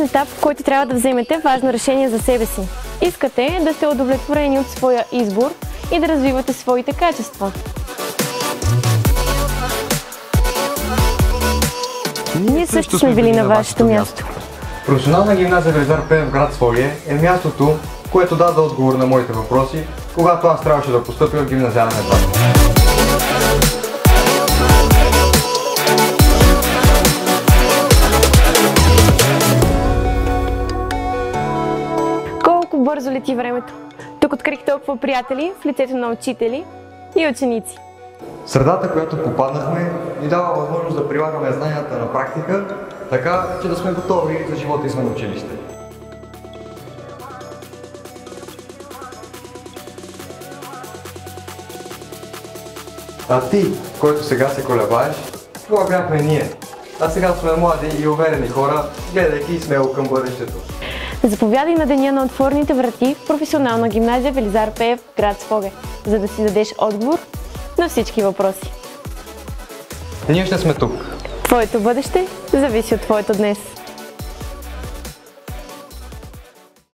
важен етап, в който трябва да вземете важно решение за себе си. Искате да сте удовлетворени от своя избор и да развивате своите качества. Ние също сме били на вашето място. Професионална гимназия Велизар Пеев в град Своге е мястото, което даде отговор на моите въпроси, когато аз трябваше да постъпя в гимназиален етап. Колко бързо лети времето! Тук открих толкова приятели в лицето на учители и ученици. Средата, която попаднахме, ни дава възможност да прилагаме знанията на практика, така че да сме готови за живота извън училище. А ти, който сега се колебаеш, това бяхме ние. А сега сме млади и уверени хора, гледайки смело към бъдещето. Заповядай на деня на отворените врати в професионална гимназия Велизар Пеев, град Своге, за да си дадеш отговор на всички въпроси. Ние ще сме тук. Твоето бъдеще зависи от твоето днес.